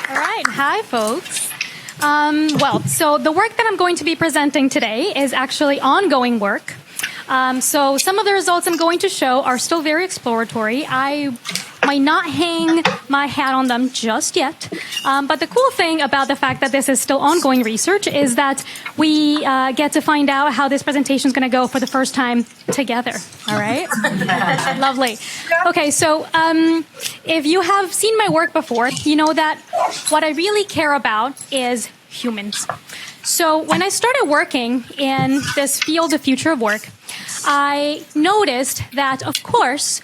All right. Hi, folks. So the work that I'm going to be presenting today is actually ongoing work. So some of the results I'm going to show are still very exploratory. I might not hang my hat on them just yet. But the cool thing about the fact that this is still ongoing research is that we get to find out how this presentation is going to go for the first time together. All right? Lovely. Okay, so if you have seen my work before, you know that what I really care about is humans. So when I started working in this field of future of work, I noticed that, of course,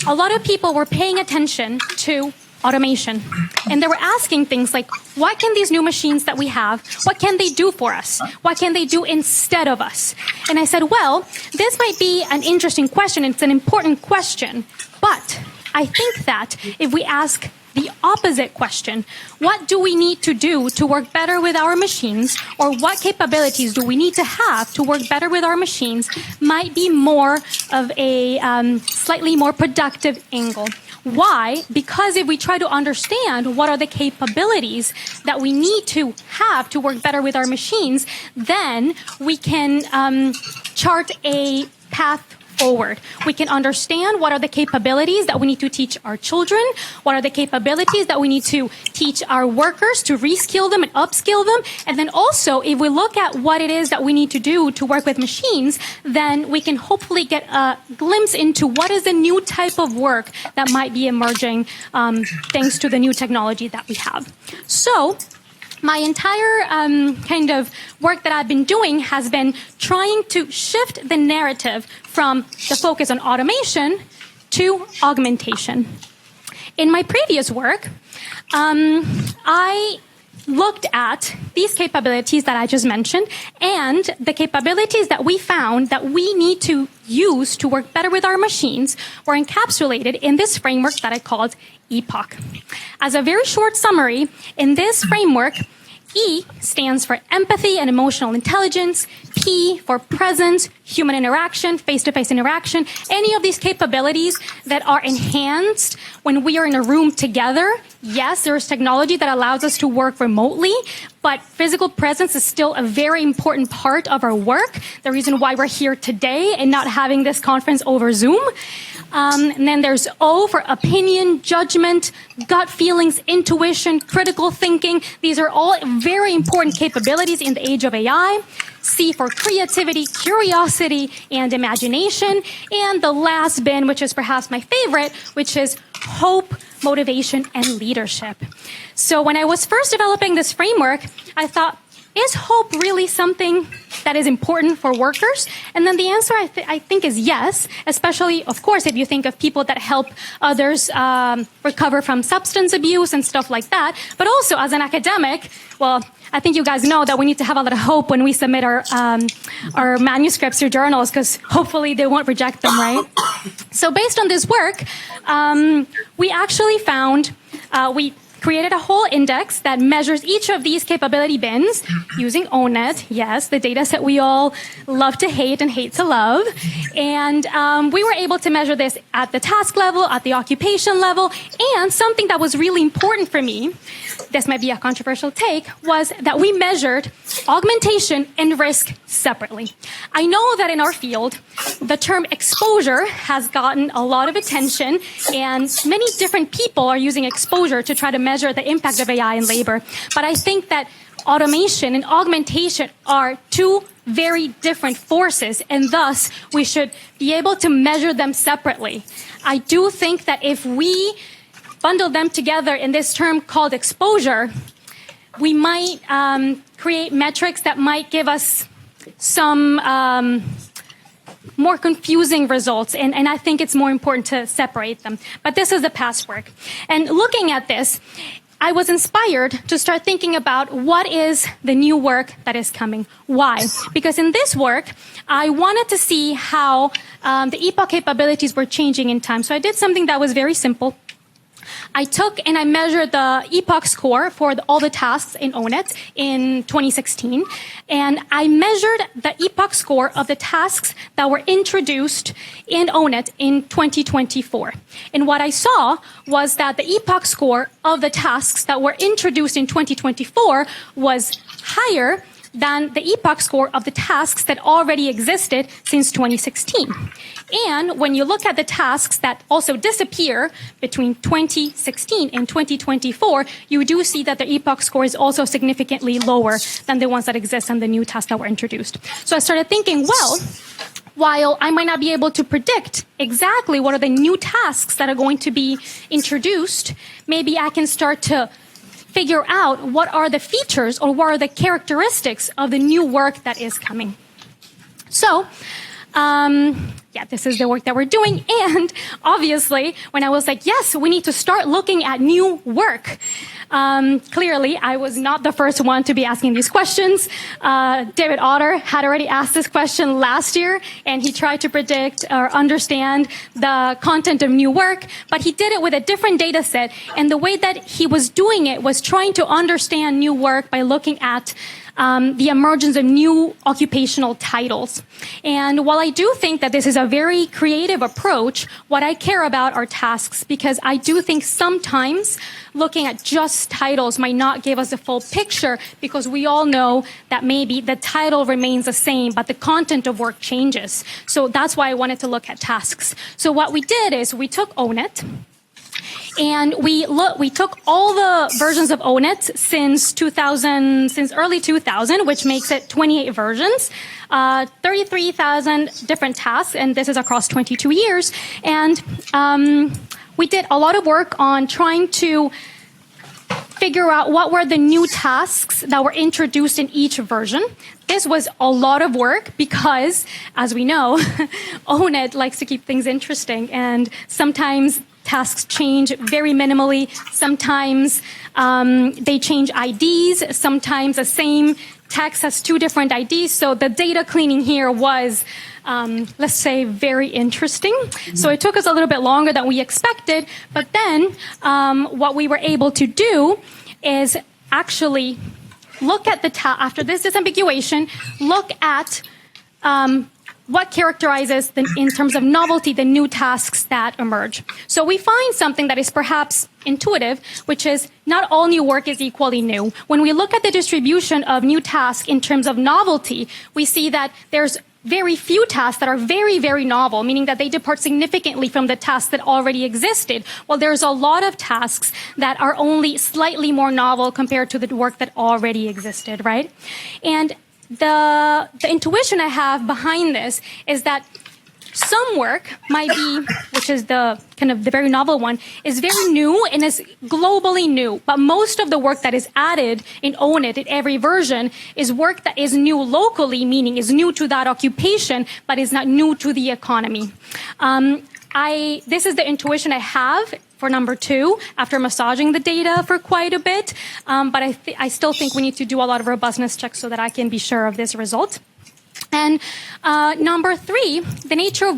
a lot of people were paying attention to automation. And they were asking things like, what can these new machines that we have, what can they do for us? What can they do instead of us? And I said, well, this might be an interesting question. It's an important question. But I think that if we ask the opposite question, what do we need to do to work better with our machines, or what capabilities do we need to have to work better with our machines, might be more of a slightly more productive angle. Why? Because if we try to understand what are the capabilities that we need to have to work better with our machines, then we can chart a path forward. We can understand what are the capabilities that we need to teach our children, what are the capabilities that we need to teach our workers to reskill them and upskill them, and then also if we look at what it is that we need to do to work with machines, then we can hopefully get a glimpse into what is the new type of work that might be emerging thanks to the new technology that we have. So my entire kind of work that I've been doing has been trying to shift the narrative from the focus on automation to augmentation. In my previous work, I looked at these capabilities that I just mentioned and the capabilities that we found that we need to use to work better with our machines were encapsulated in this framework that I called EPOC. As a very short summary, in this framework, E stands for empathy and emotional intelligence, P for presence, human interaction, face-to-face interaction, any of these capabilities that are enhanced when we are in a room together. Yes, there is technology that allows us to work remotely, but physical presence is still a very important part of our work, the reason why we're here today and not having this conference over Zoom. And then there's O for opinion, judgment, gut feelings, intuition, critical thinking. These are all very important capabilities in the age of AI. C for creativity, curiosity, and imagination. And the last bin, which is perhaps my favorite, which is hope, motivation, and leadership. So when I was first developing this framework, I thought, is hope really something that is important for workers? And then the answer I think is yes, especially, of course, if you think of people that help others recover from substance abuse and stuff like that. But also as an academic, well, I think you guys know that we need to have a lot of hope when we submit our manuscripts to journals, because hopefully they won't reject them, right? So based on this work, we actually found, we created a whole index that measures each of these capability bins using ONET, yes, the data set we all love to hate and hate to love. And we were able to measure this at the task level, at the occupation level, and something that was really important for me, this might be a controversial take, was that we measured augmentation and risk separately. I know that in our field, the term exposure has gotten a lot of attention, and many different people are using exposure to try to measure the impact of AI in labor. But I think that automation and augmentation are two very different forces, and thus we should be able to measure them separately. I do think that if we bundle them together in this term called exposure, we might create metrics that might give us some more confusing results, and I think it's more important to separate them. But this is the past work. And looking at this, I was inspired to start thinking about what is the new work that is coming. Why? Because in this work, I wanted to see how the EPOC capabilities were changing in time. So I did something that was very simple. I took and I measured the epoch score for all the tasks in ONET in 2016. And I measured the epoch score of the tasks that were introduced in ONET in 2024. And what I saw was that the epoch score of the tasks that were introduced in 2024 was higher than the epoch score of the tasks that already existed since 2016. And when you look at the tasks that also disappear between 2016 and 2024, you do see that the epoch score is also significantly lower than the ones that exist and the new tasks that were introduced. So I started thinking, well, while I might not be able to predict exactly what are the new tasks that are going to be introduced, maybe I can start to figure out what are the features or what are the characteristics of the new work that is coming. So, this is the work that we're doing. And obviously, when I was like, yes, we need to start looking at new work. Clearly, I was not the first one to be asking these questions. David Otter had already asked this question last year, and he tried to predict or understand the content of new work, but he did it with a different data set. And the way that he was doing it was trying to understand new work by looking at the emergence of new occupational titles. And while I do think that this is a very creative approach, what I care about are tasks, because I do think sometimes looking at just titles might not give us a full picture, because we all know that maybe the title remains the same, but the content of work changes. So that's why I wanted to look at tasks. So what we did is we took ONET, and we took all the versions of ONET since early 2000, which makes it 28 versions, 33,000 different tasks, and this is across 22 years. And we did a lot of work on trying to figure out what were the new tasks that were introduced in each version. This was a lot of work because, as we know, ONET likes to keep things interesting, and sometimes tasks change very minimally. Sometimes they change IDs. Sometimes the same text has two different IDs. So the data cleaning here was, let's say, very interesting. So it took us a little bit longer than we expected. But then what we were able to do is actually look at after this disambiguation, look at what characterizes, in terms of novelty, the new tasks that emerge. So we find something that is perhaps intuitive, which is not all new work is equally new. When we look at the distribution of new tasks in terms of novelty, we see that there's very few tasks that are very, very novel, meaning that they depart significantly from the tasks that already existed. Well, there's a lot of tasks that are only slightly more novel compared to the work that already existed, right? And the intuition I have behind this is that some work might be, which is the kind of the very novel one, is very new and is globally new. But most of the work that is added in ONET in every version is work that is new locally, meaning is new to that occupation, but is not new to the economy. This is the intuition I have for number 2 after massaging the data for quite a bit. But I still think we need to do a lot of robustness checks so that I can be sure of this result. And number 3, the nature of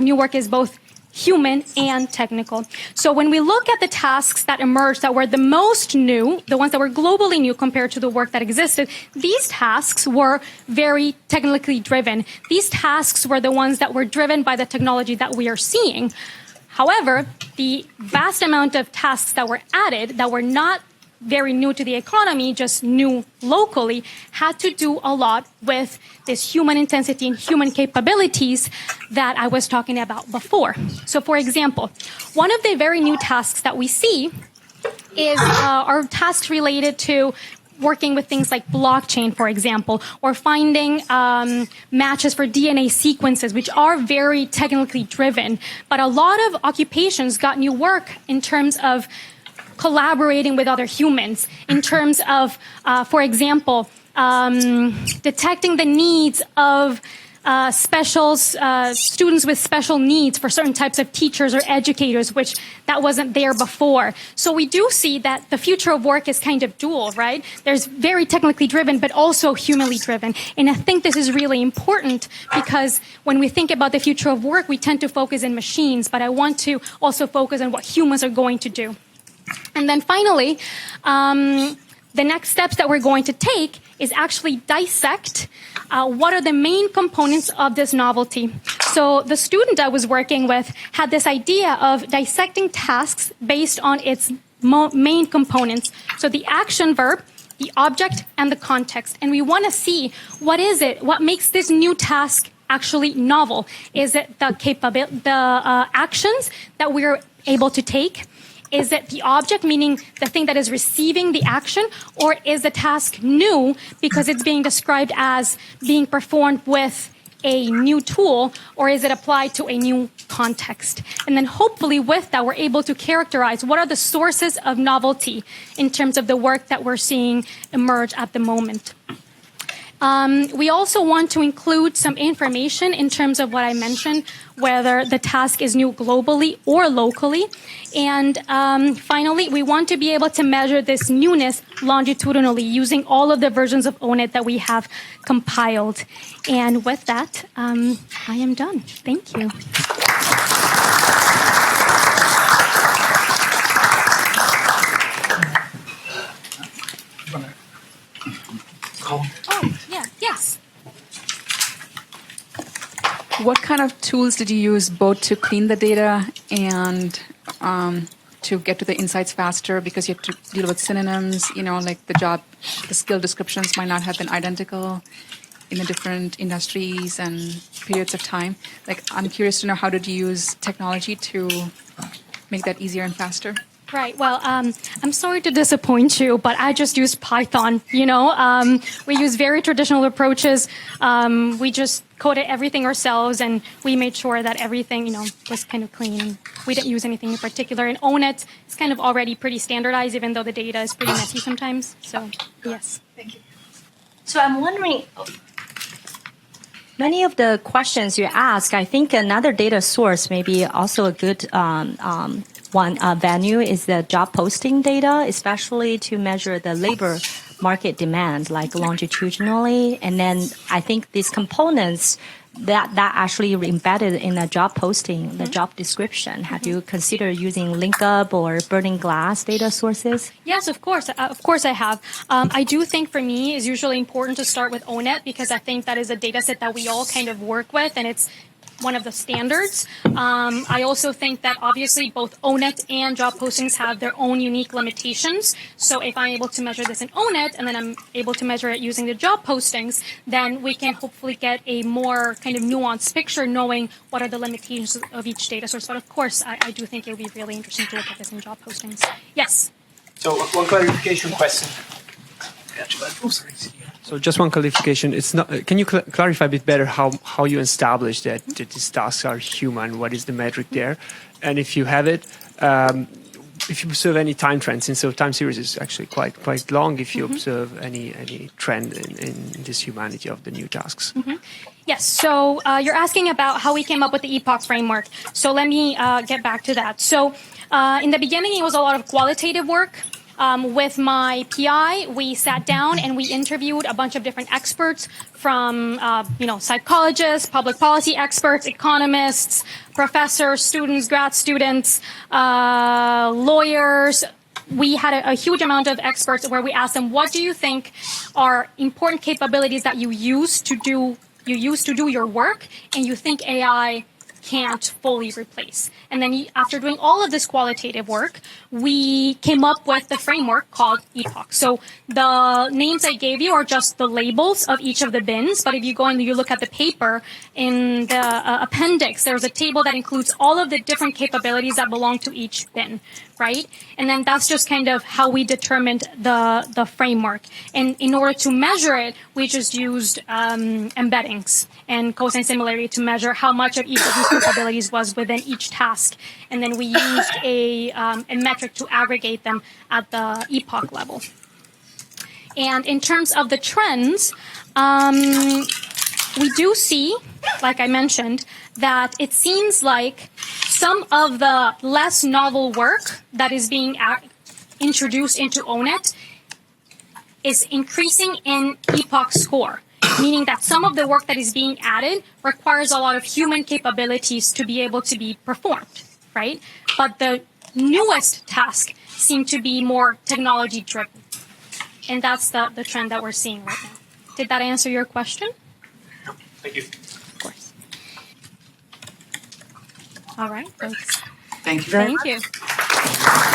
new work is both human and technical. So when we look at the tasks that emerged that were the most new, the ones that were globally new compared to the work that existed, these tasks were very technically driven. These tasks were the ones that were driven by the technology that we are seeing. However, the vast amount of tasks that were added that were not very new to the economy, just new locally, had to do a lot with this human intensity and human capabilities that I was talking about before. So for example, one of the very new tasks that we see are tasks related to working with things like blockchain, for example, or finding matches for DNA sequences, which are very technically driven. But a lot of occupations got new work in terms of collaborating with other humans, in terms of, for example, detecting the needs of students with special needs for certain types of teachers or educators, which that wasn't there before. So we do see that the future of work is kind of dual, right? There's very technically driven, but also humanly driven. And I think this is really important because when we think about the future of work, we tend to focus in machines, but I want to also focus on what humans are going to do. And then finally, the next steps that we're going to take is actually dissect what are the main components of this novelty. So the student I was working with had this idea of dissecting tasks based on its main components. So the action verb, the object, and the context. And we want to see what is it, what makes this new task actually novel. Is it the actions that we're able to take? Is it the object, meaning the thing that is receiving the action, or is the task new because it's being described as being performed with a new tool, or is it applied to a new context? And then hopefully with that, we're able to characterize what are the sources of novelty in terms of the work that we're seeing emerge at the moment. We also want to include some information in terms of what I mentioned, whether the task is new globally or locally. And finally, we want to be able to measure this newness longitudinally using all of the versions of ONIT that we have compiled. And with that, I am done. Thank you. Oh, yeah, yes. What kind of tools did you use both to clean the data and to get to the insights faster? Because you have to deal with synonyms, like the skill descriptions might not have been identical in the different industries and periods of time. Like, I'm curious to know, how did you use technology to make that easier and faster? Right. Well, I'm sorry to disappoint you, but I just used Python. We use very traditional approaches. We just coded everything ourselves, and we made sure that everything, was kind of clean. We didn't use anything in particular. And ONIT is kind of already pretty standardized, even though the data is pretty messy sometimes. So, yes. Thank you. So I'm wondering, many of the questions you ask, I think another data source may be also a good one venue is the job posting data, especially to measure the labor market demand, like longitudinally. And then I think these components that actually embedded in a job posting, the job description. Have you considered using LinkUp or Burning Glass data sources? Yes, of course. Of course I have. I do think for me it's usually important to start with ONET because I think that is a data set that we all kind of work with, and it's one of the standards. I also think that obviously both ONET and job postings have their own unique limitations. So if I'm able to measure this in ONET and then I'm able to measure it using the job postings, then we can hopefully get a more kind of nuanced picture knowing what are the limitations of each data source. But of course, I do think it would be really interesting to look at this in job postings. Yes? So one clarification question. So just one clarification. It's not. Can you clarify a bit better how you establish that these tasks are human? What is the metric there? And if you have it, if you observe any time trends, since the time series is actually quite long, if you observe any trend in this humanity of the new tasks. Yes, so you're asking about how we came up with the EPOC framework. So let me get back to that. So in the beginning, it was a lot of qualitative work. With my PI, we sat down and we interviewed a bunch of different experts from, psychologists, public policy experts, economists, professors, students, grad students, lawyers. We had a huge amount of experts where we asked them, what do you think are important capabilities that you use to do your work and you think AI can't fully replace? And then after doing all of this qualitative work, we came up with the framework called EPOC. So the names I gave you are just the labels of each of the bins. But if you go and you look at the paper in the appendix, there's a table that includes all of the different capabilities that belong to each bin, right? And then that's just kind of how we determined the framework. And in order to measure it, we just used embeddings and cosine similarity to measure how much of each of these capabilities was within each task. And then we used a metric to aggregate them at the epoch level. And in terms of the trends, we do see, like I mentioned, that it seems like some of the less novel work that is being introduced into ONET is increasing in epoch score, meaning that some of the work that is being added requires a lot of human capabilities to be able to be performed, right? But the newest tasks seem to be more technology driven. And that's the trend that we're seeing right now. Did that answer your question? Thank you. Of course. All right, thanks. Thank you very Thank much. you.